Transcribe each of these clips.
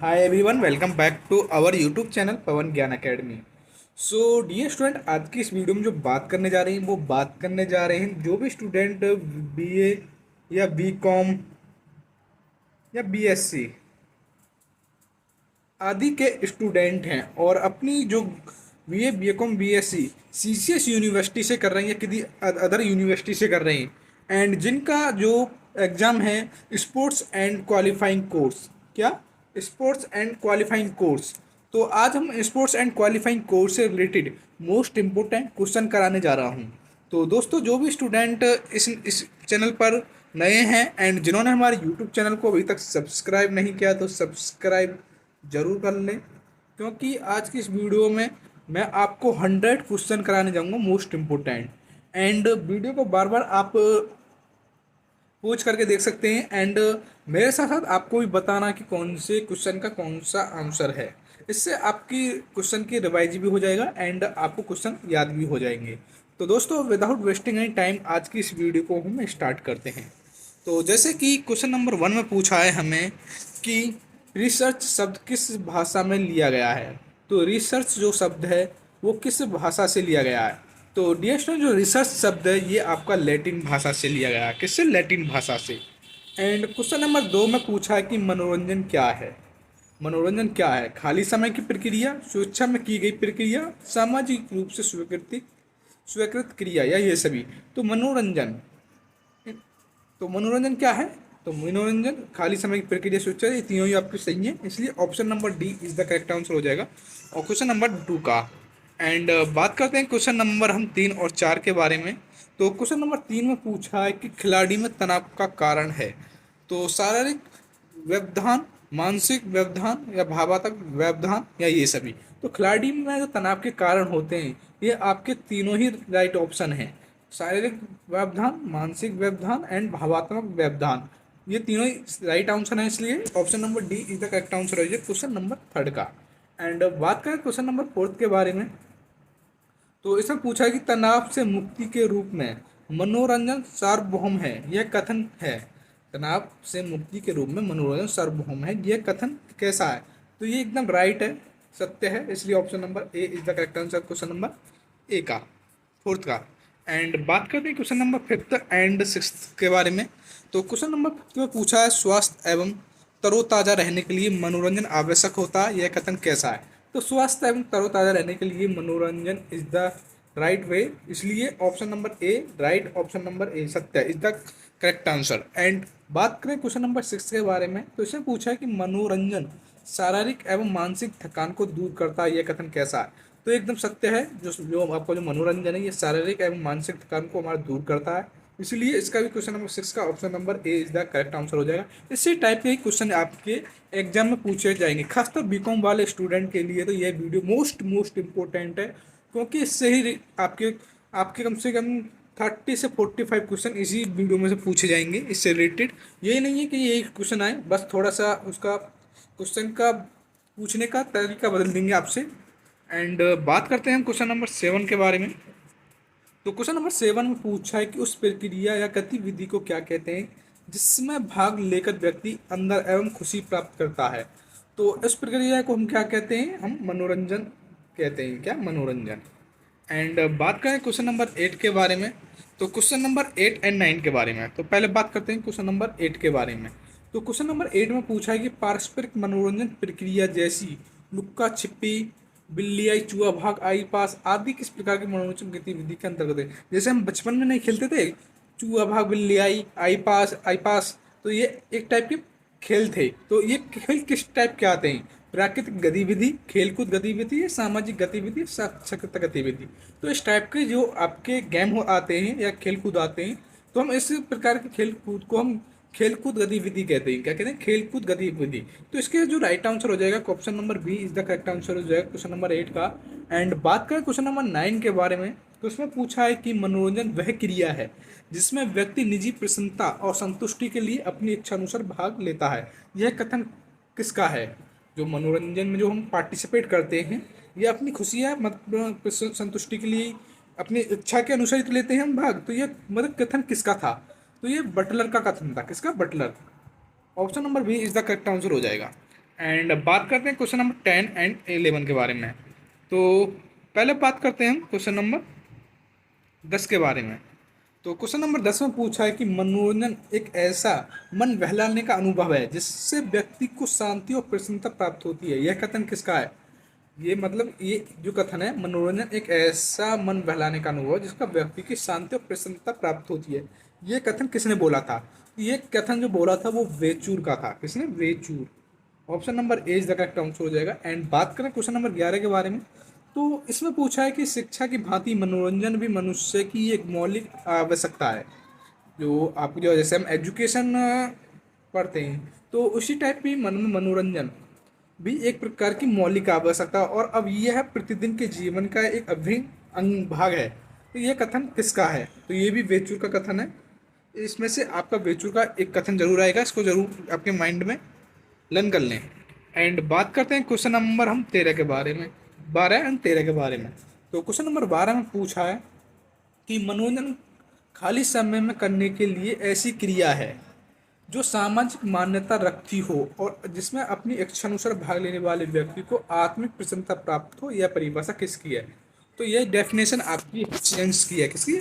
Hi everyone, welcome back to our YouTube channel Pawan Gyan academy. So dear student, आज की इस video में जो बात करने जा रहे हैं वो बात करने जा रहे हैं जो भी स्टूडेंट बीए या बीकॉम या बीएससी आदि के स्टूडेंट हैं और अपनी जो BA BCom BSc CCS university से कर रहे हैं या किसी अदर यूनिवर्सिटी से कर रहे हैं एंड जिनका जो एग्ज़ाम है स्पोर्ट्स एंड क्वालिफाइंग कोर्स, क्या स्पोर्ट्स एंड क्वालिफाइंग कोर्स। तो आज हम स्पोर्ट्स एंड क्वालिफाइंग कोर्स से रिलेटेड मोस्ट इम्पोर्टेंट क्वेश्चन कराने जा रहा हूँ। तो दोस्तों, जो भी स्टूडेंट इस चैनल पर नए हैं एंड जिन्होंने हमारे यूट्यूब चैनल को अभी तक सब्सक्राइब नहीं किया तो सब्सक्राइब जरूर कर लें, क्योंकि आज की इस वीडियो में मैं आपको 100 क्वेश्चन कराने जाऊंगा मोस्ट इम्पोर्टेंट। एंड वीडियो को बार बार आप पूछ करके देख सकते हैं एंड मेरे साथ साथ आपको भी बताना कि कौन से क्वेश्चन का कौन सा आंसर है। इससे आपकी क्वेश्चन की रिवाइज भी हो जाएगा एंड आपको क्वेश्चन याद भी हो जाएंगे। तो दोस्तों, विदाउट वेस्टिंग एनी टाइम आज की इस वीडियो को हम स्टार्ट करते हैं। तो जैसे कि क्वेश्चन नंबर 1 में पूछा है हमें कि रिसर्च शब्द किस भाषा में लिया गया है। तो रिसर्च जो शब्द है वो किस भाषा से लिया गया है। तो डियर स्टूडेंट, जो रिसर्च शब्द है ये आपका लैटिन भाषा से लिया गया है। किससे? लैटिन भाषा से। एंड क्वेश्चन नंबर 2 में पूछा है कि मनोरंजन क्या है। मनोरंजन क्या है? खाली समय की प्रक्रिया, स्वेच्छा में की गई प्रक्रिया, सामाजिक रूप से स्वीकृत क्रिया या ये सभी। तो मनोरंजन क्या है? तो मनोरंजन, खाली समय की प्रक्रिया, स्वेच्छा, ये तीनों ही आपके सही हैं, इसलिए option number D is the correct answer हो जाएगा और क्वेश्चन नंबर 2 का। एंड बात करते हैं क्वेश्चन नंबर हम 3 और 4 के बारे में। तो क्वेश्चन नंबर 3 में पूछा है कि खिलाड़ी में तनाव का कारण है। तो शारीरिक व्यवधान, मानसिक व्यवधान या भावात्मक व्यवधान या ये सभी। तो खिलाड़ी में जो तनाव के कारण होते हैं ये आपके तीनों ही राइट ऑप्शन हैं। शारीरिक व्यवधान, मानसिक व्यवधान एंड भावात्मक व्यवधान, ये तीनों ही राइट आंसर है, इसलिए option number D is the correct answer है क्वेश्चन नंबर 3 का। एंड बात करें क्वेश्चन नंबर 4 के बारे में। तो इसमें पूछा है कि तनाव से मुक्ति के रूप में मनोरंजन सार्वभौम है, यह कथन है। तनाव से मुक्ति के रूप में मनोरंजन सार्वभौम है, यह कथन कैसा है? तो ये एकदम राइट है, सत्य है, इसलिए option number A is the correct answer question number A का, 4 का। एंड बात करते हैं क्वेश्चन नंबर 5 एंड 6 के बारे में। तो क्वेश्चन नंबर 5 में पूछा है स्वास्थ्य एवं तरोताज़ा रहने के लिए मनोरंजन आवश्यक होता है, यह कथन कैसा है? तो स्वस्थ एवं तरोताज़ा रहने के लिए मनोरंजन इज द राइट वे, इसलिए option number A right, option number A सत्य is the correct answer. And बात करें क्वेश्चन नंबर 6 के बारे में। तो इसमें पूछा है कि मनोरंजन शारीरिक एवं मानसिक थकान को दूर करता है, यह कथन कैसा है? तो एकदम सत्य है, जो आपका जो मनोरंजन है ये शारीरिक एवं मानसिक थकान को हमारा दूर करता है, इसलिए इसका भी क्वेश्चन नंबर 6 का option number A is the correct answer हो जाएगा। इसी टाइप के ही क्वेश्चन आपके एग्जाम में पूछे जाएंगे, खासकर बीकॉम वाले स्टूडेंट के लिए तो ये वीडियो मोस्ट इम्पोर्टेंट है, क्योंकि इससे ही आपके आपके कम से कम 30 से 45 क्वेश्चन इसी वीडियो में से पूछे जाएंगे इससे रिलेटेड। यही नहीं है कि ये एक क्वेश्चन आए, बस थोड़ा सा उसका क्वेश्चन का पूछने का तरीका बदल देंगे आपसे। एंड बात करते हैं हम क्वेश्चन नंबर 7 के बारे में। तो क्वेश्चन नंबर 7 में पूछा है कि उस प्रक्रिया या गतिविधि को क्या कहते हैं जिसमें भाग लेकर व्यक्ति अंदर एवं खुशी प्राप्त करता है। तो इस प्रक्रिया को हम क्या कहते हैं? हम मनोरंजन कहते हैं, क्या? मनोरंजन। एंड बात करें क्वेश्चन नंबर 8 के बारे में। तो क्वेश्चन नंबर 8 एंड 9 के बारे में। तो पहले बात करते हैं क्वेश्चन नंबर 8 के बारे में। तो क्वेश्चन नंबर 8 में पूछा है कि पारस्परिक मनोरंजन प्रक्रिया जैसी लुक्का छिपी, बिल्ली आई, चूहा भाग, आई पास आदि किस प्रकार की मनोरंजन गतिविधि के अंतर्गत है? जैसे हम बचपन में नहीं खेलते थे चूहा भाग, बिल्ली आई पास, तो ये एक टाइप के खेल थे। तो ये खेल किस टाइप के आते हैं? प्राकृतिक गतिविधि, खेलकूद गतिविधि, या सामाजिक गतिविधि, साक्षरता गतिविधि। तो इस टाइप के जो आपके गेम हो आते हैं या खेलकूद आते हैं, तो हम इस प्रकार के खेलकूद को हम खेलकूद गतिविधि कहते हैं। क्या कहते हैं? खेलकूद गतिविधि। तो इसके जो राइट आंसर हो जाएगा option number B is the correct answer हो जाएगा क्वेश्चन नंबर 8 का। एंड बात करें क्वेश्चन नंबर 9 के बारे में। तो उसमें पूछा है कि मनोरंजन वह क्रिया है जिसमें व्यक्ति निजी प्रसन्नता और संतुष्टि के लिए अपनी इच्छा अनुसार भाग लेता है, यह कथन किसका है? जो मनोरंजन में जो हम पार्टिसिपेट करते हैं ये अपनी खुशी या मतलब संतुष्टि के लिए अपनी इच्छा के अनुसार ही लेते हैं हम भाग, तो ये मतलब कथन किसका था? तो ये बटलर का कथन था। किसका? Butler. Option number B is the correct answer हो जाएगा। एंड बात करते हैं क्वेश्चन नंबर 10 और 11 के बारे में। तो पहले बात करते हैं हम क्वेश्चन नंबर 10 के बारे में। तो क्वेश्चन नंबर 10 में पूछा है कि मनोरंजन एक ऐसा मन बहलाने का अनुभव है जिससे व्यक्ति को शांति और प्रसन्नता प्राप्त होती है। यह कथन किसका है? ये मतलब ये जो कथन है, मनोरंजन एक ऐसा मन बहलाने का अनुभव है जिसका व्यक्ति की शांति और प्रसन्नता प्राप्त होती है। ये कथन किसने बोला था? ये कथन जो बोला था वो वेचूर का था। किसने? Vechur. Option number A is the correct answer हो जाएगा। एंड बात करें क्वेश्चन नंबर 11 के बारे में। तो इसमें पूछा है कि शिक्षा की भांति मनोरंजन भी मनुष्य की एक मौलिक आवश्यकता है। जो आप जो जैसे हम एजुकेशन पढ़ते हैं तो उसी टाइप की मनोरंजन भी एक प्रकार की मौलिक आवश्यकता, और अब यह प्रतिदिन के जीवन का एक अभिन्न अंग भाग है। तो यह कथन किसका है? तो ये भी वेचूर का कथन है। इसमें से आपका वेचूर का एक कथन जरूर आएगा, इसको जरूर आपके माइंड में लर्न कर लें। एंड बात करते हैं क्वेश्चन नंबर हम 13 के बारे में, 12 एंड 13 के बारे में। तो क्वेश्चन नंबर 12 में पूछा है कि मनोरंजन खाली समय में करने के लिए ऐसी क्रिया है जो सामाजिक मान्यता रखती हो और जिसमें अपनी इच्छानुसार भाग लेने वाले व्यक्ति को आत्मिक प्रसन्नता प्राप्त हो। यह परिभाषा किसकी है? तो यह डेफिनेशन आपकी हचिंस की है। किसकी?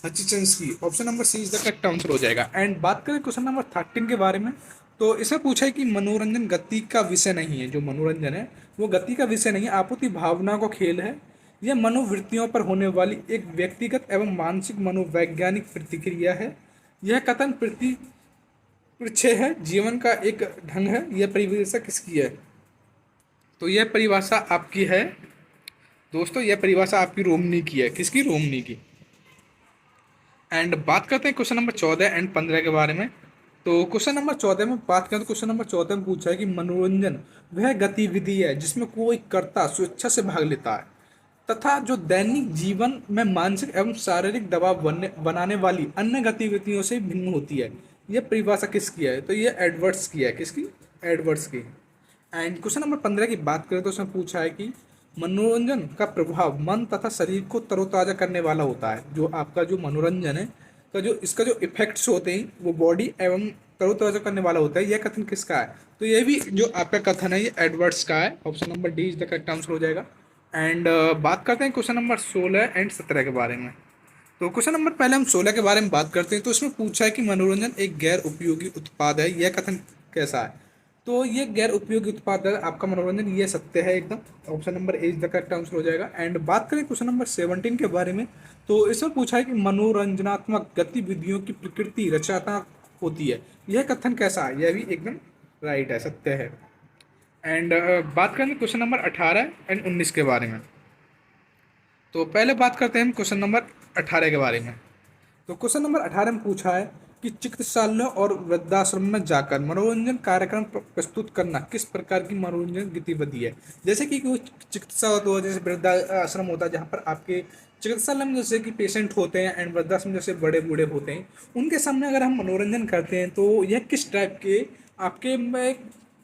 हचिंस की। Option number C is the correct answer हो जाएगा। एंड बात करें क्वेश्चन नंबर 13 के बारे में। तो इसमें पूछा है कि मनोरंजन गति का विषय नहीं है। जो मनोरंजन है वो गति का विषय नहीं है, आपूर्ति भावना का खेल है। यह मनोवृत्तियों पर होने वाली एक व्यक्तिगत एवं मानसिक मनोवैज्ञानिक प्रतिक्रिया है। यह कथन परिचय है, जीवन का एक ढंग है। यह परिभाषा किसकी है? तो यह परिभाषा आपकी है दोस्तों, यह परिभाषा आपकी रोमनी की है। किसकी? रोमनी की। एंड बात करते हैं क्वेश्चन नंबर 14 एंड 15 के बारे में। तो क्वेश्चन नंबर 14 में बात करें तो क्वेश्चन नंबर 14 में पूछा है कि मनोरंजन वह गतिविधि है जिसमें कोई कर्ता स्वेच्छा से भाग लेता है तथा जो दैनिक जीवन में मानसिक एवं शारीरिक दबाव बनाने वाली अन्य गतिविधियों से भिन्न होती है। यह परिभाषा किसकी है? तो यह एडवर्ड्स की है। किसकी? एडवर्ड्स की। एंड क्वेश्चन नंबर 15 की बात करें तो उसमें पूछा है कि मनोरंजन का प्रभाव मन तथा शरीर को तरोताजा करने वाला होता है। जो आपका जो मनोरंजन है का जो इसका जो इफेक्ट्स होते हैं वो बॉडी एवं तरोताजा करने वाला होता है। यह कथन किसका है? तो यह भी जो आपका कथन है ये एडवर्ड्स का है। Option number D is the correct answer हो जाएगा। एंड बात करते हैं क्वेश्चन नंबर 16 एंड 17 के बारे में। तो क्वेश्चन नंबर पहले हम 16 के बारे में बात करते हैं। तो इसमें पूछा है कि मनोरंजन एक गैर उपयोगी उत्पाद है। यह कथन कैसा है? तो ये गैर उपयोगी उत्पाद है आपका मनोरंजन, ये सत्य है एकदम। Option number A is the correct answer हो जाएगा। एंड बात करें क्वेश्चन नंबर 17 के बारे में। तो इसमें पूछा है कि मनोरंजनात्मक गतिविधियों की प्रकृति रचनात्मक होती है। यह कथन कैसा है? यह भी एकदम राइट है, सत्य है। एंड बात करेंगे क्वेश्चन नंबर 18 एंड 19 के बारे में। तो पहले बात करते हैं हम क्वेश्चन नंबर 18 के बारे में। तो क्वेश्चन नंबर 18 में पूछा है कि चिकित्सालयों और वृद्धाश्रम में जाकर मनोरंजन कार्यक्रम प्रस्तुत करना किस प्रकार की मनोरंजन गतिविधि है। जैसे कि कोई चिकित्सा होता है, जैसे वृद्धाश्रम होता है जहाँ पर आपके चिकित्सालय में जैसे कि पेशेंट होते हैं एंड वृद्धाश्रम जैसे बड़े बूढ़े होते हैं, उनके सामने अगर हम मनोरंजन करते हैं तो यह किस टाइप के आपके में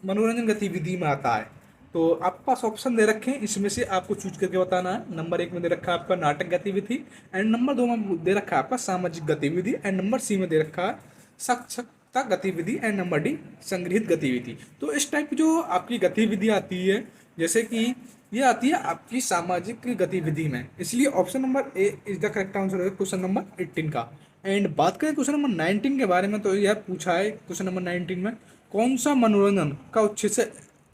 मनोरंजन गतिविधि में आता है। तो आपके पास ऑप्शन दे रखे हैं, इसमें से आपको चूज करके बताना है। नंबर 1 में दे रखा है आपका नाटक गतिविधि, एंड नंबर 2 में दे रखा है आपका सामाजिक गतिविधि, एंड नंबर सी में दे रखा है साक्षरता गतिविधि, एंड नंबर डी संगृहित गतिविधि। तो इस टाइप की जो आपकी गतिविधि आती है, जैसे कि ये आती है आपकी सामाजिक गतिविधि में, इसलिए option number A is the correct answer है क्वेश्चन नंबर 18 का। एंड बात करें क्वेश्चन नंबर 19 के बारे में। तो यह पूछा है क्वेश्चन नंबर 19 में कौन सा मनोरंजन का उद्देश्य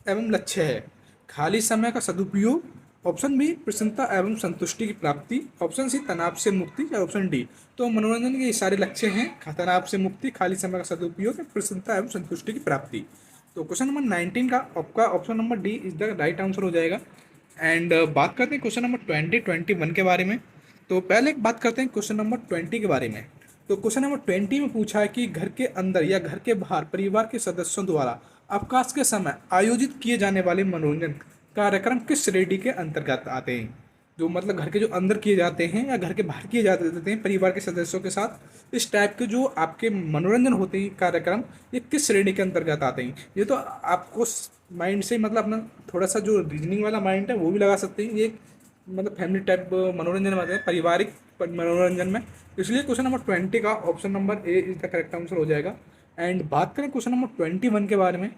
एवं लक्ष्य है? खाली समय का सदुपयोग, ऑप्शन बी प्रसन्नता एवं संतुष्टि की प्राप्ति, ऑप्शन सी तनाव से मुक्ति, या ऑप्शन डी। तो मनोरंजन के ये सारे लक्ष्य हैं, तनाव से मुक्ति, खाली समय का सदुपयोग, प्रसन्नता एवं संतुष्टि की प्राप्ति। तो क्वेश्चन नंबर 19 का आपका option number D is the right answer हो जाएगा। एंड बात करते हैं क्वेश्चन नंबर 21 के बारे में। तो पहले एक बात करते हैं क्वेश्चन नंबर 20 के बारे में। तो क्वेश्चन नंबर 20 में पूछा है कि घर के अंदर या घर के बाहर परिवार के सदस्यों द्वारा अवकाश के समय आयोजित किए जाने वाले मनोरंजन कार्यक्रम किस श्रेणी के अंतर्गत आते हैं। जो मतलब घर के जो अंदर किए जाते हैं या घर के बाहर किए जाते हैं परिवार के सदस्यों के साथ, इस टाइप के जो आपके मनोरंजन होते हैं कार्यक्रम, ये किस श्रेणी के अंतर्गत आते हैं। ये तो आपको माइंड से मतलब अपना थोड़ा सा जो रीजनिंग वाला माइंड है वो भी लगा सकते हैं। ये मतलब फैमिली टाइप मनोरंजन में आते हैं, पारिवारिक मनोरंजन में। इसलिए क्वेश्चन नंबर 20 का option number A is the correct answer हो जाएगा। एंड बात करें क्वेश्चन नंबर 21 के बारे में।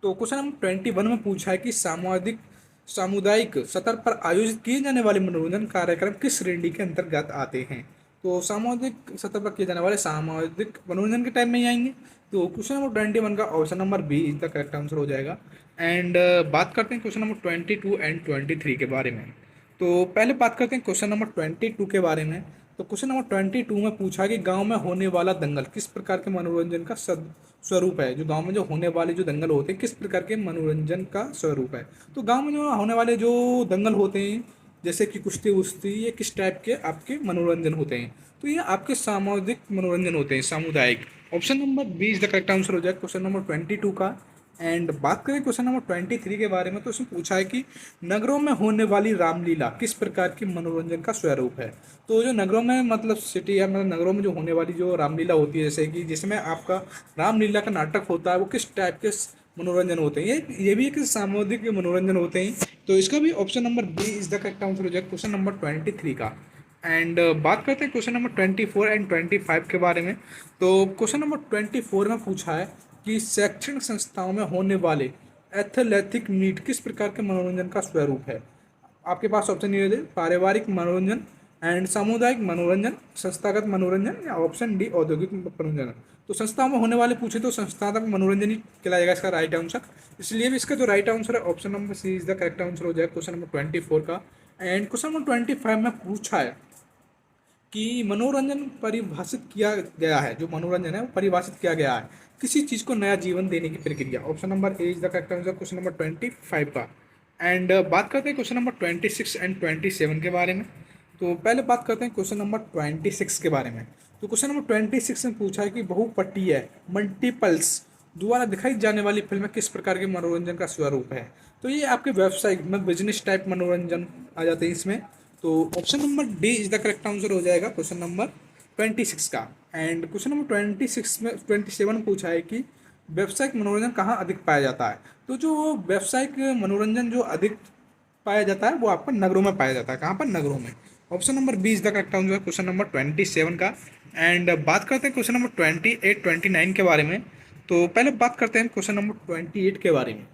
तो क्वेश्चन नंबर 21 में पूछा है कि सामुदायिक स्तर पर आयोजित किए जाने वाले मनोरंजन कार्यक्रम किस श्रेणी के अंतर्गत आते हैं। तो सामाजिक सतह पर किए जाने वाले सामाजिक मनोरंजन के टाइप में ही आएंगे। तो क्वेश्चन नंबर 21 का option number B is the correct answer हो जाएगा। एंड बात करते हैं क्वेश्चन नंबर 22 एंड 23 के बारे में। तो पहले बात करते हैं क्वेश्चन नंबर 22 के बारे में। तो क्वेश्चन नंबर 22 में पूछा कि गांव में होने वाला दंगल किस प्रकार के मनोरंजन का स्वरूप है। जो गांव में जो होने वाले जो दंगल होते हैं किस प्रकार के मनोरंजन का स्वरूप है। तो गांव में जो होने वाले जो दंगल होते हैं जैसे कि कुश्ती वुश्ती, ये किस टाइप के आपके मनोरंजन होते हैं। तो ये आपके सामाजिक मनोरंजन होते हैं, सामुदायिक। Option number B is the correct answer हो जाएगा क्वेश्चन नंबर 22 का। एंड बात करें क्वेश्चन नंबर 23 के बारे में, तो उसमें पूछा है कि नगरों में होने वाली रामलीला किस प्रकार की मनोरंजन का स्वरूप है। तो जो नगरों में मतलब सिटी या मतलब नगरों में जो होने वाली जो रामलीला होती है, जैसे कि जिसमें आपका रामलीला का नाटक होता है, वो किस टाइप के मनोरंजन होते हैं। ये भी एक सामुदायिक मनोरंजन होते हैं। तो इसका भी option number B is the correct answer हो जाएगा क्वेश्चन नंबर 23 का। एंड बात करते हैं क्वेश्चन नंबर 24 एंड 25 के बारे में। तो क्वेश्चन नंबर 24 में पूछा है कि शैक्षणिक संस्थाओं में होने वाले एथलेटिक मीट किस प्रकार के मनोरंजन का स्वरूप है। आपके पास ऑप्शन ये है पारिवारिक मनोरंजन एंड सामुदायिक मनोरंजन, संस्थागत मनोरंजन, या ऑप्शन डी औद्योगिक मनोरंजन। तो संस्थाओं में होने वाले पूछे तो संस्थागत मनोरंजन ही कहलाएगा इसका राइट आंसर। इसलिए भी इसका जो राइट आंसर है option number C is the correct answer हो जाएगा क्वेश्चन नंबर 24 का। एंड क्वेश्चन नंबर 25 में पूछा है कि मनोरंजन परिभाषित किया गया है, जो मनोरंजन है वो परिभाषित किया गया है किसी चीज़ को नया जीवन देने की प्रक्रिया। Option number A is the correct answer question number 25 का। एंड बात करते हैं क्वेश्चन नंबर 26 एंड 27 के बारे में। तो पहले बात करते हैं क्वेश्चन नंबर 26 के बारे में। तो क्वेश्चन नंबर 26 में पूछा है कि बहुपट्टीय मल्टीपल्स द्वारा दिखाई जाने वाली फिल्में किस प्रकार के मनोरंजन का स्वरूप है। तो ये आपके वेबसाइट में बिजनेस टाइप मनोरंजन आ जाते हैं इसमें। तो option number D is the correct answer हो जाएगा क्वेश्चन नंबर 26 का। एंड क्वेश्चन नंबर 27 में पूछा है कि व्यावसायिक मनोरंजन कहाँ अधिक पाया जाता है। तो जो व्यावसायिक मनोरंजन जो अधिक पाया जाता है वो आपको नगरों में पाया जाता है। कहाँ पर? नगरों में। Option number B is the correct answer question number 27 का। एंड बात करते हैं क्वेश्चन नंबर 28 29 के बारे में। तो पहले बात करते हैं क्वेश्चन नंबर 28 के बारे में।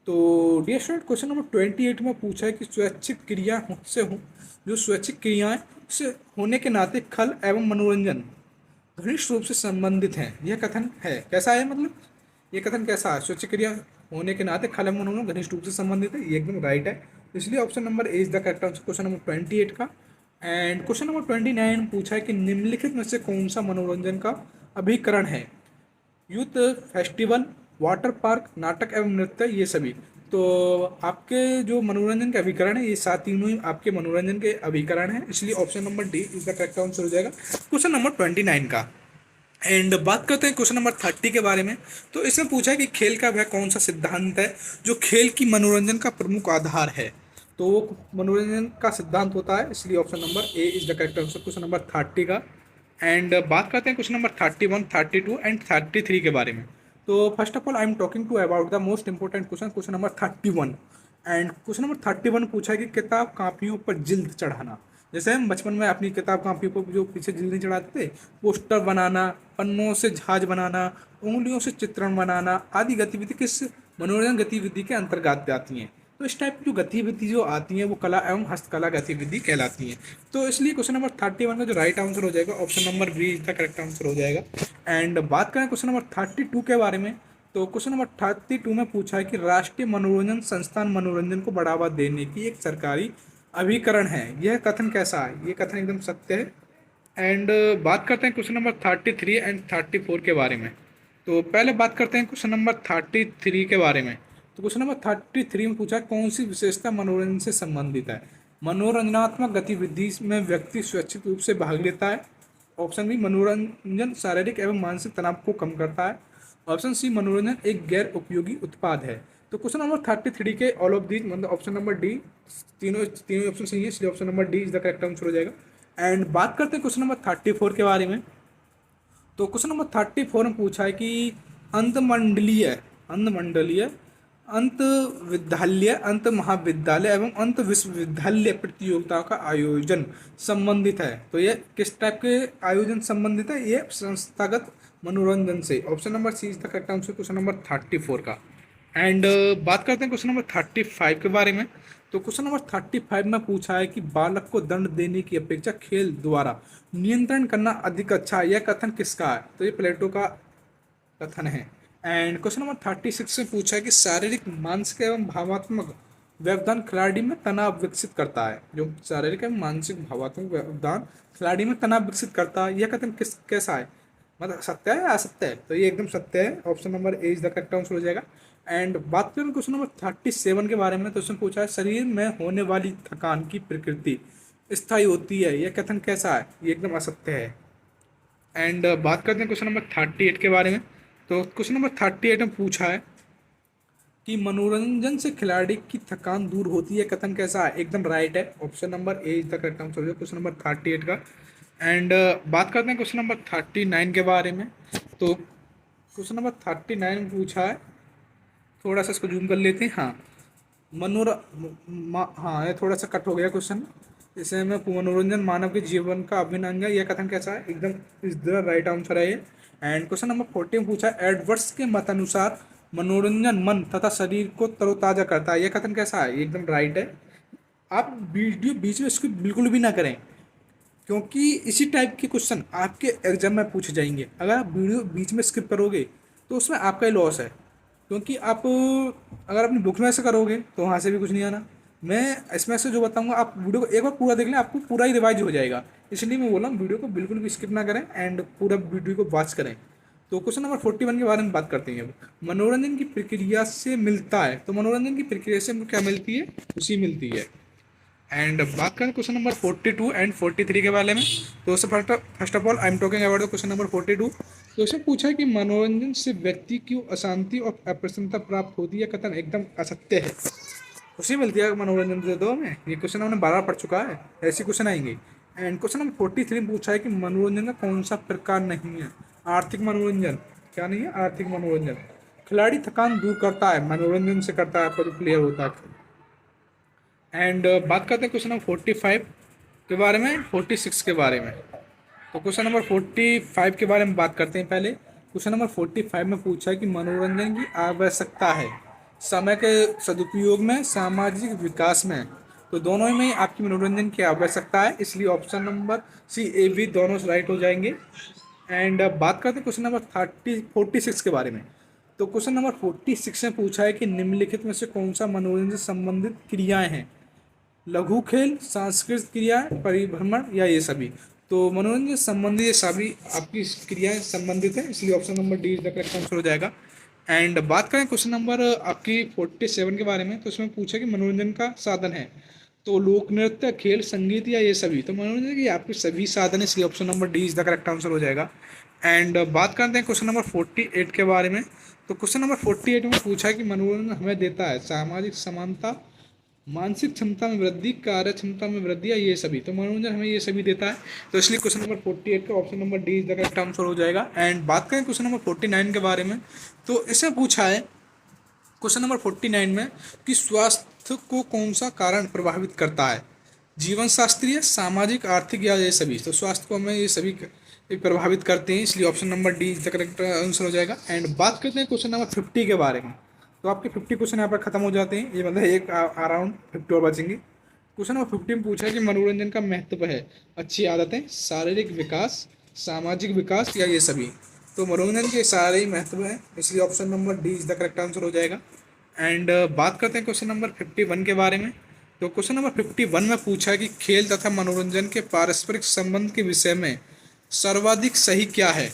तो डियर स्टूडेंट क्वेश्चन नंबर 28 में पूछा है कि स्वैच्छिक क्रिया से हो जो स्वैच्छिक क्रियाएं से होने के नाते खल एवं मनोरंजन घनिष्ठ रूप से संबंधित हैं। यह कथन है कैसा है, मतलब ये कथन कैसा है? स्वैच्छिक क्रिया होने के नाते खल एवं मनोरंजन घनिष्ठ रूप से संबंधित है, ये एकदम राइट है। इसलिए option number A is the correct answer question number 28 का। एंड क्वेश्चन नंबर 29 पूछा है कि निम्नलिखित में से कौन सा मनोरंजन का अभिकरण है। यूथ फेस्टिवल, वाटर पार्क, नाटक एवं नृत्य, ये सभी। तो आपके जो मनोरंजन के अभिकरण है ये सात तीनों ही आपके मनोरंजन के अभिकरण हैं। इसलिए option number D is the correct answer हो जाएगा क्वेश्चन नंबर 29 का। एंड बात करते हैं क्वेश्चन नंबर 30 के बारे में। तो इसमें पूछा है कि खेल का वह कौन सा सिद्धांत है जो खेल की मनोरंजन का प्रमुख आधार है। तो वो मनोरंजन का सिद्धांत होता है, इसलिए option number A is the correct answer question number 30 का। एंड बात करते हैं क्वेश्चन नंबर 31 32 एंड 33 के बारे में। तो first of all I am talking to about the most important question number 31। And question number 31 पूछा है कि किताब कापियों पर जिल्द चढ़ाना। जैसे हम बचपन में अपनी किताब कापियों पर जो पीछे जिल्द नहीं चढ़ाते थे, पोस्टर बनाना, पन्नों से जहाज बनाना, उंगलियों से चित्रण बनाना आदि गतिविधि किस मनोरंजन गतिविधि के अंतर्गत आती हैं। तो इस टाइप की जो गतिविधि जो आती हैं वो कला एवं हस्तकला गतिविधि कहलाती हैं। तो इसलिए क्वेश्चन नंबर 31 का जो राइट आंसर हो जाएगा ऑप्शन नंबर बी इसका करेक्ट आंसर हो जाएगा। एंड बात करें क्वेश्चन नंबर 32 के बारे में। तो क्वेश्चन नंबर 32 में पूछा है कि राष्ट्रीय मनोरंजन संस्थान मनोरंजन को बढ़ावा देने की एक सरकारी अभिकरण है। यह कथन कैसा है? ये कथन एकदम सत्य है। एंड बात करते हैं क्वेश्चन नंबर 33 एंड 34 के बारे में। तो पहले बात करते हैं क्वेश्चन नंबर 33 के बारे में। तो क्वेश्चन नंबर 33 में पूछा कौन सी विशेषता मनोरंजन से संबंधित है। मनोरंजनात्मक गतिविधि में व्यक्ति स्वैच्छिक रूप से भाग लेता है। ऑप्शन बी मनोरंजन शारीरिक एवं मानसिक तनाव को कम करता है। ऑप्शन सी मनोरंजन एक गैर उपयोगी उत्पाद है। तो क्वेश्चन नंबर 33 के ऑल ऑफ दीज मतलब ऑप्शन नंबर डी तीनों तीनों ऑप्शन सही है, इसलिए option number D is the correct answer हो जाएगा। एंड बात करते हैं क्वेश्चन नंबर 34 के बारे में। तो क्वेश्चन नंबर 34 में पूछा है कि अंतमंडलीय अंत विद्यालय, अंत महाविद्यालय एवं अंत विश्वविद्यालय प्रतियोगिताओं का आयोजन संबंधित है। तो ये किस टाइप के आयोजन संबंधित है? ये संस्थागत मनोरंजन से। Option number C is the correct answer question number 34 का। एंड बात करते हैं क्वेश्चन नंबर 35 के बारे में। तो क्वेश्चन नंबर 35 में पूछा है कि बालक को दंड देने की अपेक्षा खेल द्वारा नियंत्रण करना अधिक अच्छा है, यह कथन किसका है? तो ये प्लेटो का कथन है। एंड क्वेश्चन नंबर 36 में पूछा है कि शारीरिक, मानसिक एवं भावात्मक व्यवधान खिलाड़ी में तनाव विकसित करता है। जो शारीरिक एवं मानसिक भावात्मक व्यवधान खिलाड़ी में तनाव विकसित करता है, यह कथन कैसा है? मतलब सत्य है या असत्य है? तो ये एकदम सत्य है। Option number A is the correct answer हो जाएगा। एंड बात करें क्वेश्चन नंबर 37 के बारे में, तो उसने पूछा है शरीर में होने वाली थकान की प्रकृति स्थायी होती है, यह कथन कैसा है? ये एकदम असत्य है। एंड बात करते हैं क्वेश्चन नंबर 38 के बारे में। तो क्वेश्चन नंबर 38 में पूछा है कि मनोरंजन से खिलाड़ी की थकान दूर होती है, कथन कैसा है? एकदम राइट है। Option number A is the correct answer है क्वेश्चन नंबर 38 का। एंड बात करते हैं क्वेश्चन नंबर 39 के बारे में। तो क्वेश्चन नंबर 39 में पूछा है, थोड़ा सा इसको जूम कर लेते हैं। हाँ, मनोर हाँ, ये थोड़ा सा कट हो गया क्वेश्चन। इसे में मनोरंजन मानव के जीवन का अभिन्न अंग है, यह कथन कैसा है? एकदम इज द राइट आंसर है ये। एंड क्वेश्चन नंबर 40 में पूछा है एडवर्ड्स के मतानुसार मनोरंजन मन तथा शरीर को तरोताजा करता है, यह कथन कैसा है? ये एकदम राइट है। आप वीडियो बीच में इसको बिल्कुल भी ना करें, क्योंकि इसी टाइप के क्वेश्चन आपके एग्जाम में पूछे जाएंगे। अगर आप वीडियो बीच में स्किप करोगे तो उसमें आपका ही लॉस है, क्योंकि आप अगर अपनी बुक में से करोगे तो वहाँ से भी कुछ नहीं आना। मैं इसमें से जो बताऊंगा आप वीडियो को एक बार पूरा देख लें, आपको पूरा ही रिवाइज हो जाएगा। इसलिए मैं बोल रहा हूँ वीडियो को बिल्कुल भी स्किप ना करें एंड पूरा वीडियो को वॉच करें। तो क्वेश्चन नंबर 41 के बारे में बात करते हैं। अब मनोरंजन की प्रक्रिया से मिलता है, तो मनोरंजन की प्रक्रिया से हमको क्या मिलती है? खुशी मिलती है। एंड बात करें क्वेश्चन नंबर 42 एंड 43 के बारे में। तो उससे first of all I am talking about the question number 42। तो उसने पूछा है कि मनोरंजन से व्यक्ति को अशांति और अप्रसन्नता प्राप्त होती है, कथन एकदम असत्य है। खुशी मिलती है मनोरंजन से, दो हमें। ये क्वेश्चन हमने बार बार पढ़ चुका है, ऐसे क्वेश्चन आएंगे। एंड क्वेश्चन नंबर 43 में पूछा है कि मनोरंजन का कौन सा प्रकार नहीं है? आर्थिक मनोरंजन। क्या नहीं है? आर्थिक मनोरंजन। खिलाड़ी थकान दूर करता है, मनोरंजन से करता है आपका जो प्लेयर होता है। एंड बात करते हैं क्वेश्चन नंबर 45 के बारे में, 46 के बारे में। तो क्वेश्चन नंबर 45 के बारे में बात करते हैं पहले। क्वेश्चन नंबर 45 में पूछा है कि मनोरंजन की आवश्यकता है समय के सदुपयोग में, सामाजिक विकास में। तो दोनों में ही आपकी मनोरंजन की आवश्यकता है, इसलिए option number C A B दोनों राइट हो जाएंगे। एंड बात करते हैं क्वेश्चन नंबर 46 के बारे में। तो क्वेश्चन नंबर 46 में पूछा है कि निम्नलिखित में से कौन सा मनोरंजन संबंधित क्रियाएं हैं? लघु खेल, सांस्कृतिक क्रिया, परिभ्रमण या ये सभी। तो मनोरंजन संबंधी ये सभी आपकी क्रियाएं संबंधित है, इसलिए option number D is the correct answer हो जाएगा। एंड बात करें क्वेश्चन नंबर आपकी 47 के बारे में। तो इसमें पूछा कि मनोरंजन का साधन है, तो लोक नृत्य, खेल, संगीत या ये सभी। तो मनोरंजन की आपके सभी साधन है, इसलिए option number D is the correct answer हो जाएगा। एंड बात करते हैं क्वेश्चन नंबर 48 के बारे में। तो क्वेश्चन नंबर 48 में पूछा है कि मनोरंजन हमें देता है सामाजिक समानता, मानसिक क्षमता में वृद्धि, कार्य क्षमता में वृद्धि या ये सभी। तो मनोरंजन हमें ये सभी देता है, तो इसलिए क्वेश्चन नंबर 48 का option number D is the correct answer हो जाएगा। एंड बात करें क्वेश्चन नंबर 49 के बारे में। तो इसमें पूछा है क्वेश्चन नंबर 49 में कि स्वास्थ्य को कौन सा कारण प्रभावित करता है? जीवन शास्त्रीय, सामाजिक, आर्थिक या ये सभी। तो स्वास्थ्य को हमें ये सभी प्रभावित करते हैं, इसलिए option number D is the correct answer हो जाएगा। एंड बात करते हैं क्वेश्चन नंबर 50 के बारे में। तो आपके 50 क्वेश्चन यहाँ पर खत्म हो जाते हैं, ये मतलब एक अराउंड 50 और बचेंगे। क्वेश्चन नंबर 50 में पूछा है कि मनोरंजन का महत्व है अच्छी आदतें, शारीरिक विकास, सामाजिक विकास या ये सभी। तो मनोरंजन के सारे ही महत्व है, इसलिए option number D is the correct answer हो जाएगा। एंड बात करते हैं क्वेश्चन नंबर 51 के बारे में। तो क्वेश्चन नंबर 51 में पूछा है कि खेल तथा मनोरंजन के पारस्परिक संबंध के विषय में सर्वाधिक सही क्या है?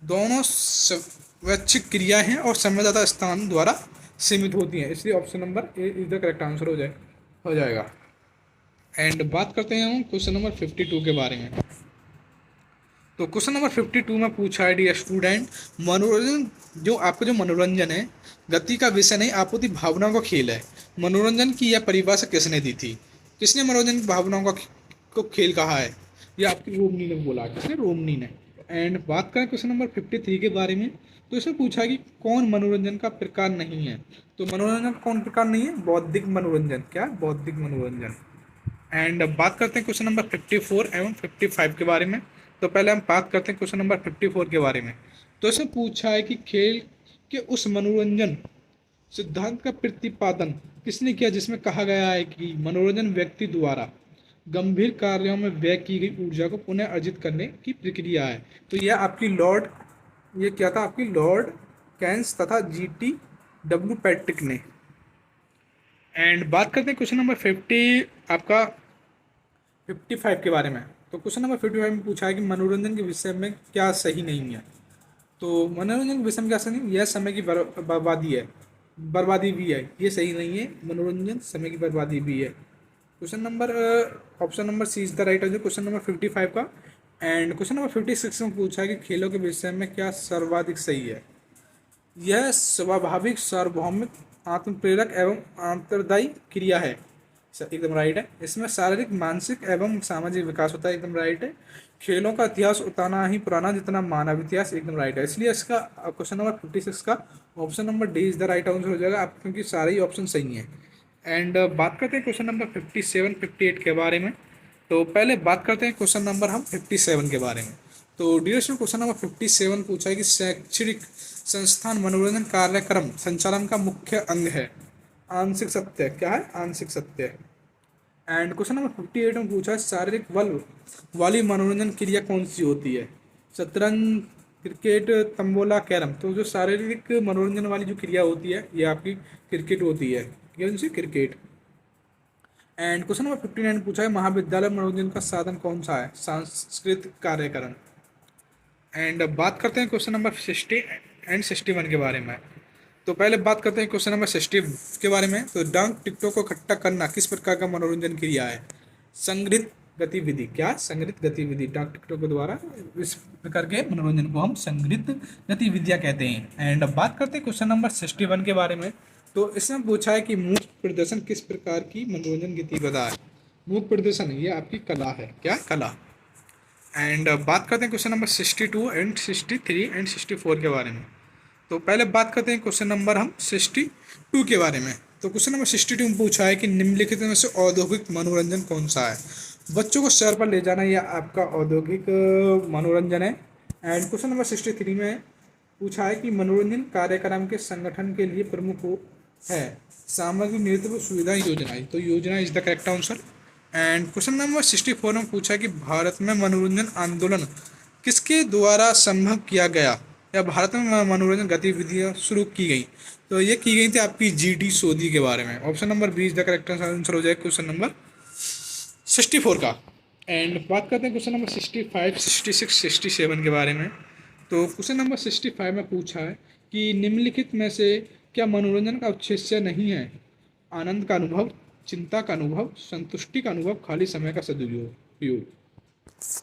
दोनों स्वैच्छिक क्रिया हैं और संवेदनशीलता स्थान द्वारा सीमित होती हैं, इसलिए option number A is the correct answer हो जाएगा। एंड बात करते हैं हम क्वेश्चन नंबर 52 के बारे में। तो क्वेश्चन नंबर 52 में पूछा है डियर स्टूडेंट, मनोरंजन जो आपका जो मनोरंजन है गति का विषय नहीं, आपूर्ति भावनाओं का खेल है। मनोरंजन की यह परिभाषा किसने दी थी? किसने मनोरंजन की भावनाओं को खेल कहा है? यह आपकी रोमनी ने बोला, किसने? रोमनी ने। एंड बात करें क्वेश्चन नंबर 53 के बारे में। तो इसमें पूछा है कि कौन मनोरंजन का प्रकार नहीं है? तो मनोरंजन का कौन प्रकार नहीं है? बौद्धिक मनोरंजन। क्या? बौद्धिक मनोरंजन। एंड बात करते हैं क्वेश्चन नंबर 54 एवं 55 के बारे में। तो पहले हम बात करते हैं क्वेश्चन नंबर 54 के बारे में। तो इसमें पूछा है कि खेल के उस मनोरंजन सिद्धांत का प्रतिपादन किसने किया, जिसमें कहा गया है कि मनोरंजन व्यक्ति द्वारा गंभीर कार्यों में व्यय की गई ऊर्जा को पुनः अर्जित करने की प्रक्रिया है। तो यह आपकी लॉर्ड, ये क्या था आपकी लॉर्ड कैंस तथा जीटी डब्ल्यू पैट्रिक ने। एंड बात करते हैं क्वेश्चन नंबर 50 आपका 55 के बारे में। तो क्वेश्चन नंबर 55 में पूछा है कि मनोरंजन के विषय में क्या सही नहीं है। तो मनोरंजन के विषय में क्या सही नहीं, यह समय की बर्बादी है, बर्बादी भी है, ये सही नहीं है, मनोरंजन समय की बर्बादी भी है। Question number option number C is the right answer question number 55 का। एंड क्वेश्चन नंबर 56 में पूछा है कि खेलों के विषय में क्या सर्वाधिक सही है। यह स्वाभाविक सार्वभौमिक आत्मप्रेरक एवं अंतर्दायी क्रिया है, एकदम राइट है। इसमें शारीरिक मानसिक एवं सामाजिक विकास होता है, एकदम राइट है। खेलों का इतिहास उतना ही पुराना जितना मानव इतिहास, एकदम राइट है। इसलिए इसका क्वेश्चन नंबर 56 का option number D is the right answer हो जाएगा आप, क्योंकि सारे ही ऑप्शन सही हैं। एंड बात करते हैं क्वेश्चन नंबर 57 58 के बारे में। तो पहले बात करते हैं क्वेश्चन नंबर हम 57 के बारे में। तो डियर क्वेश्चन नंबर 57 पूछा है कि शैक्षणिक संस्थान मनोरंजन कार्यक्रम संचालन का मुख्य अंग है। आंशिक सत्य क्या है, आंशिक सत्य है। एंड क्वेश्चन नंबर 58 में पूछा है शारीरिक बल वाली मनोरंजन क्रिया कौन सी होती है। शतरंज, क्रिकेट, तंबोला, कैरम। तो जो शारीरिक मनोरंजन वाली जो क्रिया होती है ये आपकी क्रिकेट होती है, कौन सी, क्रिकेट। एंड क्वेश्चन नंबर 59 पूछा है महाविद्यालय मनोरंजन का साधन कौन सा है। सांस्कृतिक कार्यक्रम। एंड बात करते हैं क्वेश्चन नंबर 60 एंड 61 के बारे में। तो पहले बात करते हैं क्वेश्चन नंबर 60 के बारे में। तो डाक टिकटों को इकट्ठा करना किस प्रकार का मनोरंजन क्रिया है। संग्रहित गतिविधि, क्या, संग्रहित गतिविधि। डाक टिकटों के द्वारा इस प्रकार के मनोरंजन को हम संग्रहित गतिविधियां कहते हैं। एंड बात करते हैं क्वेश्चन नंबर 61 के बारे में। तो इसमें पूछा है कि मूक प्रदर्शन किस प्रकार की मनोरंजन गतिविधि है। मूक प्रदर्शन ये आपकी कला है, क्या, कला। एंड बात करते हैं क्वेश्चन नंबर 62 एंड 63 एंड 64 के बारे में। तो पहले बात करते हैं क्वेश्चन नंबर हम 62 के बारे में। तो क्वेश्चन नंबर 62 में पूछा है कि निम्नलिखित में से औद्योगिक मनोरंजन कौन सा है। बच्चों को सैर पर ले जाना यह आपका औद्योगिक मनोरंजन है। एंड क्वेश्चन नंबर 63 में पूछा है कि मनोरंजन कार्यक्रम के संगठन के लिए प्रमुख है सामग्री नेतृत्व सुविधा योजना। तो योजना is the correct answer. And question number 64 में पूछा है कि भारत में मनोरंजन आंदोलन किसके द्वारा संभव किया गया या भारत में मनोरंजन गतिविधियां शुरू की गई। तो ये की गई थी आपकी जीडी सोदी के बारे में। Option number B is the correct answer हो जाएगा क्वेश्चन नंबर 64 का। एंड बात करते हैं क्वेश्चन नंबर 65 66 67 के बारे में। तो क्वेश्चन नंबर 65 में पूछा है कि निम्नलिखित में से क्या मनोरंजन का उद्देश्य नहीं है। आनंद का अनुभव, चिंता का अनुभव, संतुष्टि का अनुभव, खाली समय का सदुपयोग।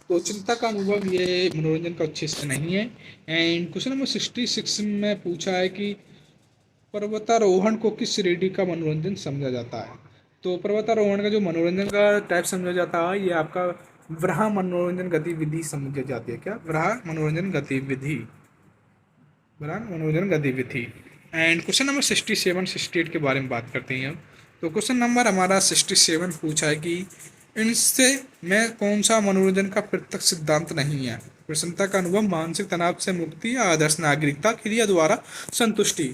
तो चिंता का अनुभव ये मनोरंजन का उद्देश्य नहीं है। एंड क्वेश्चन नंबर 66 में पूछा है कि पर्वतारोहण को किस श्रेणी का मनोरंजन समझा जाता है। तो पर्वतारोहण का जो मनोरंजन का टाइप समझा जाता है ये आपका वृह मनोरंजन गतिविधि समझी जाती है, क्या, वृह मनोरंजन गतिविधि, वृह मनोरंजन गतिविधि। एंड क्वेश्चन नंबर 67 68 के बारे में बात करते हैं हम। तो क्वेश्चन नंबर हमारा 67 पूछा है कि इनसे में कौन सा मनोरंजन का प्रत्यक्ष सिद्धांत नहीं है। प्रसन्नता का अनुभव, मानसिक तनाव से मुक्ति, आदर्श नागरिकता, क्रिया द्वारा संतुष्टि।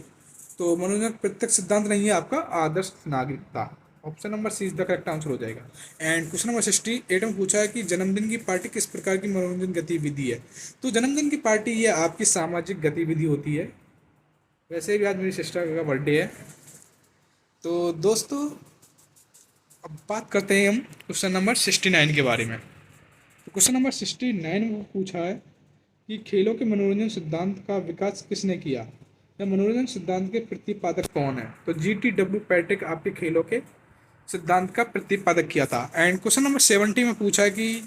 तो मनोरंजन प्रत्यक्ष सिद्धांत नहीं है आपका आदर्श नागरिकता। Option number C is the correct answer हो जाएगा। एंड क्वेश्चन नंबर 68 में पूछा है कि जन्मदिन की पार्टी किस प्रकार की मनोरंजन गतिविधि है। तो जन्मदिन की पार्टी ये आपकी सामाजिक गतिविधि होती है। वैसे भी आज मेरी सिस्टर का बर्थडे है। तो दोस्तों अब बात करते हैं हम क्वेश्चन नंबर 69 के बारे में। तो क्वेश्चन नंबर 69 में पूछा है कि खेलों के मनोरंजन सिद्धांत का विकास किसने किया या मनोरंजन सिद्धांत के प्रतिपादक कौन है। तो जीटी डब्ल्यू पैट्रिक आपके खेलों के सिद्धांत का प्रतिपादक किया था। एंड क्वेश्चन नंबर 70 में पूछा है कि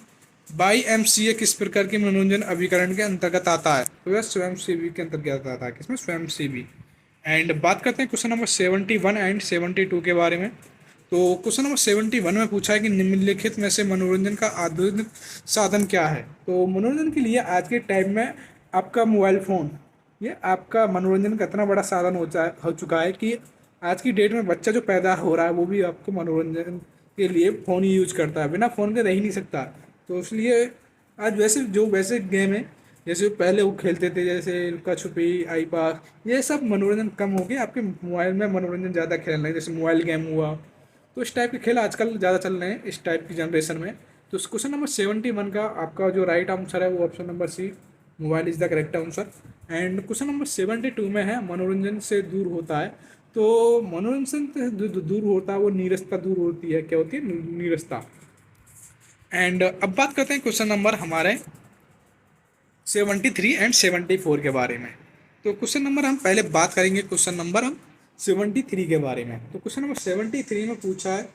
YMCA किस प्रकार के मनोरंजन अभिकरण के अंतर्गत आता है। तो यह स्वयंसेवी के अंतर्गत आता है, किसमें, स्वयंसेवी। एंड बात करते हैं क्वेश्चन नंबर 71 एंड 72 के बारे में। तो क्वेश्चन नंबर 71 में पूछा है कि निम्नलिखित में से मनोरंजन का आधुनिक साधन क्या है। तो मनोरंजन के लिए आज के टाइम में आपका मोबाइल फ़ोन ये आपका मनोरंजन का इतना बड़ा साधन हो चुका है कि आज की डेट में बच्चा जो पैदा हो रहा है वो भी आपको मनोरंजन के लिए फ़ोन ही यूज करता है, बिना फ़ोन के रह ही नहीं सकता। तो इसलिए आज वैसे गेम है जैसे पहले वो खेलते थे, जैसे लुका छुपी, आई पास, ये सब मनोरंजन कम हो गया, आपके मोबाइल में मनोरंजन ज़्यादा खेलने लगे, जैसे मोबाइल गेम हुआ। तो इस टाइप के खेल आजकल ज़्यादा चल रहे हैं इस टाइप की जनरेशन में। तो क्वेश्चन नंबर 71 का आपका जो राइट आंसर है वो option number C, mobile is the correct answer. And question number 72 में है, मनोरंजन से दूर होता है। तो मनोरंजन से दूर होता है वो नीरसता दूर होती है, क्या होती है, नीरसता। एंड अब बात करते हैं क्वेश्चन नंबर हमारे 73 एंड 74 के बारे में। तो क्वेश्चन नंबर हम पहले बात करेंगे, क्वेश्चन नंबर हम 73 के बारे में। तो क्वेश्चन नंबर 73 में पूछा है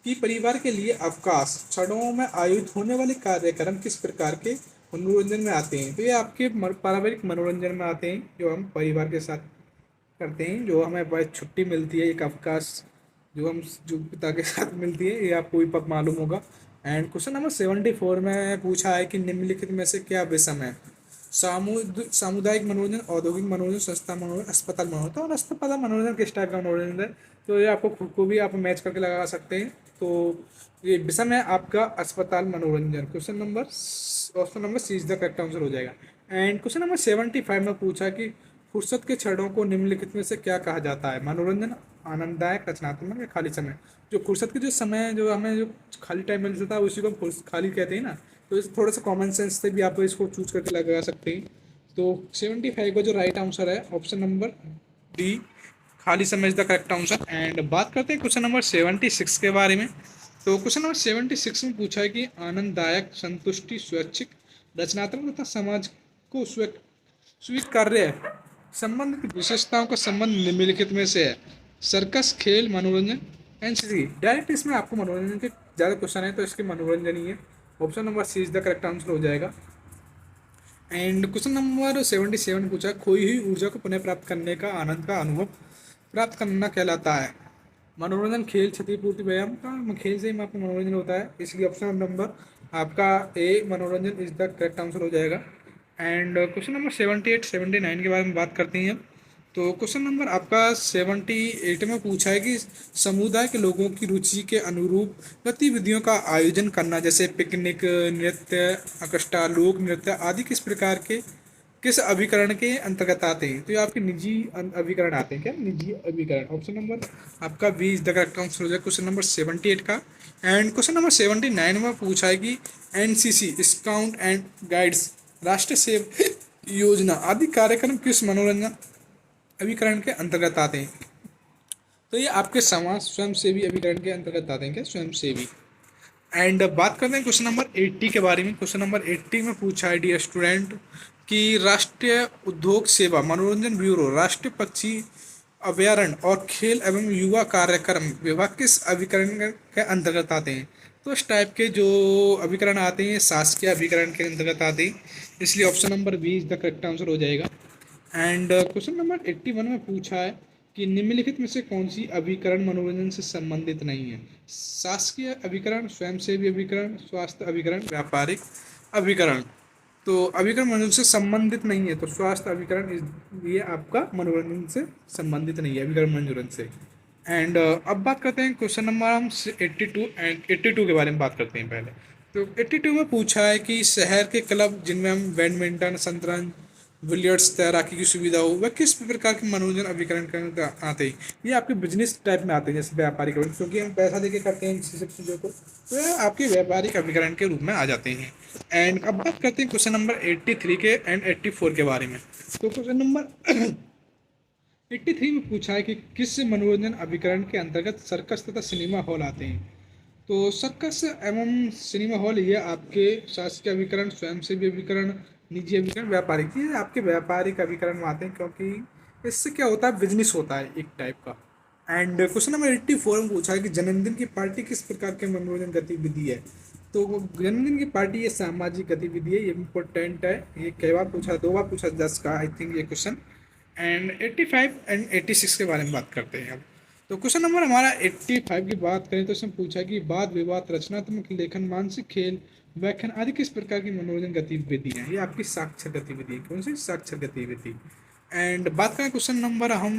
कि परिवार के लिए अवकाश क्षणों में आयोजित होने वाले कार्यक्रम किस प्रकार के मनोरंजन में आते हैं। तो ये आपके पारिवारिक मनोरंजन में आते हैं, जो हम परिवार के साथ करते हैं, जो हमें बस छुट्टी मिलती है, एक अवकाश जो पिता के साथ मिलती है, ये आपको भी पक मालूम होगा। एंड क्वेश्चन नंबर 74 में पूछा है कि निम्नलिखित में से क्या विषम है। सामुदायिक मनोरंजन, औद्योगिक मनोरंजन, संस्था मनोरंजन, अस्पताल मनोरंजन। और अस्पताल मनोरंजन किस टाइप का मनोरंजन है, तो ये आपको खुद को भी आप मैच करके लगा सकते हैं। तो ये विषम है आपका अस्पताल मनोरंजन। Option number C is the correct answer हो जाएगा। एंड क्वेश्चन नंबर 75 में पूछा कि फुर्सत के क्षणों को निम्नलिखित में से क्या कहा जाता है। मनोरंजन, आनंददायक, रचनात्मक या खाली समय। जो फुर्सत के जो समय है, जो हमें जो खाली टाइम मिल जाता है उसी को हम खाली कहते हैं ना। तो इस थोड़ा सा कॉमन सेंस से भी आप इसको चूज करके लगा सकते हैं। तो 75 का जो राइट आंसर है ऑप्शन नंबर डी, खाली समय is the correct answer. And बात करते हैं क्वेश्चन नंबर 76 के बारे में। तो क्वेश्चन नंबर 76 में पूछा है कि आनंददायक, संतुष्टि, स्वैच्छिक, रचनात्मक तथा समाज को स्वीकार्य संबंधित विशेषताओं का संबंध निम्नलिखित में से है। सर्कस, खेल, मनोरंजन, एनसीसी। डायरेक्ट इसमें आपको मनोरंजन के ज़्यादा क्वेश्चन है, तो इसके मनोरंजन ही है। Option number C is the correct answer हो जाएगा। एंड क्वेश्चन नंबर 77 पूछा, खोई हुई ऊर्जा को पुनः प्राप्त करने का आनंद का अनुभव प्राप्त करना कहलाता है। मनोरंजन, खेल, क्षतिपूर्ति, व्यायाम का खेल से ही आपको मनोरंजन होता है, इसलिए ऑप्शन नंबर आपका ए, मनोरंजन इज द करेक्ट आंसर हो जाएगा। एंड क्वेश्चन नंबर 78 79 के बारे में बात करते हैं। तो क्वेश्चन नंबर आपका 78 में पूछा है कि समुदाय के लोगों की रुचि के अनुरूप गतिविधियों का आयोजन करना, जैसे पिकनिक, नृत्य, अकस्टा, लोक नृत्य आदि किस अभिकरण के अंतर्गत आते हैं। तो ये आपके निजी अभिकरण आते हैं। क्या निजी अभिकरण। ऑप्शन नंबर आपका B is the correct answer हो जाएगा क्वेश्चन नंबर 78 का। एंड क्वेश्चन नंबर 79 में पूछा है कि एनसीसी, स्काउट एंड गाइड्स, राष्ट्रीय सेवा योजना आदि कार्यक्रम किस मनोरंजन अभिकरण के अंतर्गत आते हैं। तो ये आपके समाज स्वयंसेवी अभिकरण के अंतर्गत आते हैं। क्या स्वयंसेवी। एंड बात करते हैं क्वेश्चन नंबर 80 के बारे में। क्वेश्चन नंबर 80 में पूछा है डियर स्टूडेंट कि राष्ट्रीय उद्योग सेवा मनोरंजन ब्यूरो, राष्ट्रीय पक्षी अभ्यारण्य और खेल एवं युवा कार्यक्रम विभाग किस अभिकरण के अंतर्गत आते हैं। तो इस टाइप के जो अभिकरण आते हैं शासकीय अभिकरण के अंतर्गत आते हैं, इसलिए option number B is the correct answer हो जाएगा। एंड क्वेश्चन नंबर 81 में पूछा है कि निम्नलिखित में से कौन सी अभिकरण मनोरंजन से संबंधित नहीं है। शासकीय अभिकरण, स्वयंसेवी अभिकरण, स्वास्थ्य अभिकरण, व्यापारिक अभिकरण। तो अभिकरण मनोरंजन से संबंधित नहीं है, तो स्वास्थ्य अभिकरण ये आपका मनोरंजन से संबंधित नहीं है, अभिकरण मनोरंजन से। एंड अब बात करते हैं क्वेश्चन नंबर हम 82 के बारे में बात करते हैं पहले। तो 82 में पूछा है कि शहर के क्लब जिनमें हम बैडमिंटन, शतरंज, बिलियर्ड्स, तैराकी की सुविधा हो, वह किस प्रकार के मनोरंजन अभिकरण का आते हैं। ये आपके बिजनेस टाइप में आते हैं, जैसे व्यापारिक, क्योंकि हम पैसा देके करते हैं किसी सब चीज़ों को, तो ये आपके व्यापारिक अभिकरण के रूप में आ जाते हैं। एंड अब बात करते हैं क्वेश्चन नंबर 83 के एंड 84 के बारे में। तो क्वेश्चन नंबर 83 में पूछा है कि किस मनोरंजन अभिकरण के अंतर्गत सर्कस तथा सिनेमा हॉल आते हैं। तो सर्कस एवं सिनेमा हॉल ये आपके शासकीय अभिकरण, स्वयंसेवी अभिकरण, निजी अभिकरण, व्यापारिक, ये आपके व्यापारिक अभिकरण में आते हैं, क्योंकि इससे क्या होता है, बिजनेस होता है एक टाइप का। एंड क्वेश्चन नंबर 84 में पूछा है कि जन्मदिन की पार्टी किस प्रकार के मनोरंजन गतिविधि है। तो जन्मदिन की पार्टी ये सामाजिक गतिविधि है, ये इम्पोर्टेंट है, ये कई बार पूछा, 2 बार पूछा 10 का आई थिंक ये क्वेश्चन। एंड 85 एंड 86 के बारे में बात करते हैं अब। तो क्वेश्चन नंबर हमारा 85 की बात करें तो इसमें पूछा कि वाद विवाद, रचनात्मक लेखन, मानसिक खेल, व्याख्यान आदि किस प्रकार की मनोरंजन गतिविधि है। ये आपकी साक्षर गतिविधि है। कौन सी साक्षर गतिविधि। एंड बात करें क्वेश्चन नंबर हम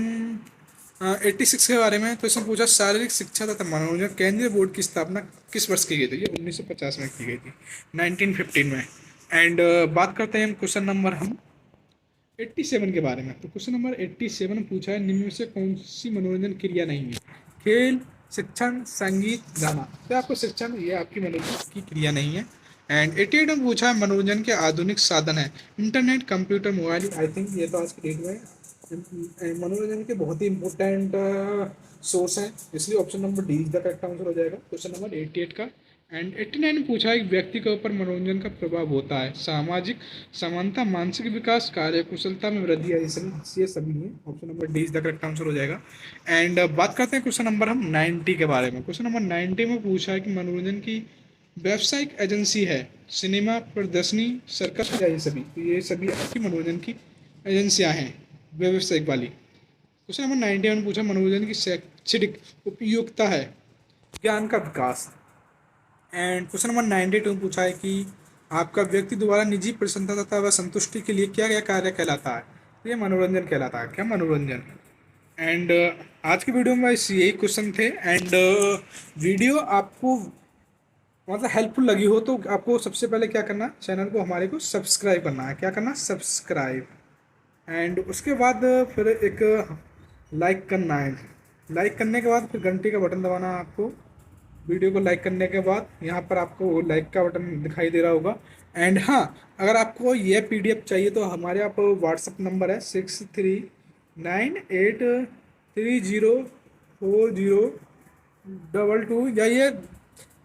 86 के बारे में, तो इसमें पूछा शारीरिक शिक्षा तथा मनोरंजन केंद्रीय बोर्ड की स्थापना किस वर्ष की गई थी। ये 1950 में की गई थी, 1915 में। एंड बात करते हैं क्वेश्चन नंबर हम 87 के बारे में। तो क्वेश्चन नंबर 87 पूछा है, निम्न में से कौन सी मनोरंजन क्रिया नहीं है? खेल, शिक्षण, संगीत, गाना। तो आपको शिक्षण, ये आपकी मनोरंजन की क्रिया नहीं है। एंड 88 में पूछा है, मनोरंजन के आधुनिक साधन है internet, computer, mobile. I think ये तो आज की डेट में मनोरंजन के बहुत ही इंपॉर्टेंट सोर्स हैं, इसलिए option number D is the correct answer हो जाएगा क्वेश्चन नंबर 88 का। एंड 89 पूछा है, व्यक्ति के ऊपर मनोरंजन का प्रभाव होता है सामाजिक समानता, मानसिक विकास, कार्य कुशलता में वृद्धि है। ये सभी हैं, option number D is the correct answer हो जाएगा। एंड बात करते हैं क्वेश्चन नंबर हम 90 के बारे में। क्वेश्चन नंबर 90 में पूछा है कि मनोरंजन की व्यावसायिक एजेंसी है सिनेमा, प्रदर्शनी, सर्कस या ये सभी। तो ये सभी आपकी मनोरंजन की एजेंसियां हैं व्यावसायिक वाली। क्वेश्चन नंबर 91 पूछा, मनोरंजन की शैक्षणिक उपयोगिता है ज्ञान का विकास। एंड क्वेश्चन नंबर 92 पूछा है कि आपका व्यक्ति द्वारा निजी प्रसन्नता तथा व संतुष्टि के लिए क्या क्या कार्य कहलाता है? तो ये मनोरंजन कहलाता है। क्या मनोरंजन? एंड आज की वीडियो में बस यही क्वेश्चन थे। एंड वीडियो आपको मतलब हेल्पफुल लगी हो तो आपको सबसे पहले क्या करना, चैनल को हमारे को सब्सक्राइब करना है। क्या करना? सब्सक्राइब। एंड उसके बाद फिर एक लाइक करना है। लाइक करने के बाद फिर घंटी का बटन दबाना है आपको। वीडियो को लाइक करने के बाद यहाँ पर आपको लाइक का बटन दिखाई दे रहा होगा। एंड हाँ, अगर आपको ये पीडीएफ चाहिए तो हमारे आप व्हाट्सअप नंबर है 6398304022, या ये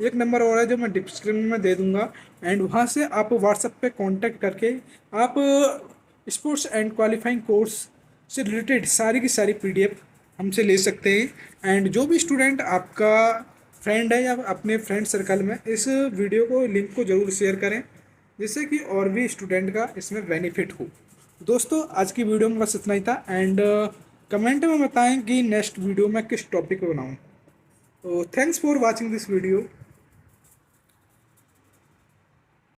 एक नंबर और है जो मैं डिस्क्रिप्शन में दे दूंगा। एंड वहाँ से आप व्हाट्सएप पे कांटेक्ट करके आप स्पोर्ट्स एंड क्वालिफाइंग कोर्स से रिलेटेड सारी की सारी पीडीएफ हमसे ले सकते हैं। एंड जो भी स्टूडेंट आपका फ्रेंड है या अपने फ्रेंड सर्कल में, इस वीडियो को लिंक को ज़रूर शेयर करें जिससे कि और भी स्टूडेंट का इसमें बेनिफिट हो। दोस्तों, आज की वीडियो में बस इतना ही था। एंड कमेंट में बताएं कि नेक्स्ट वीडियो में किस टॉपिक पर बनाऊं। तो thanks for watching this video.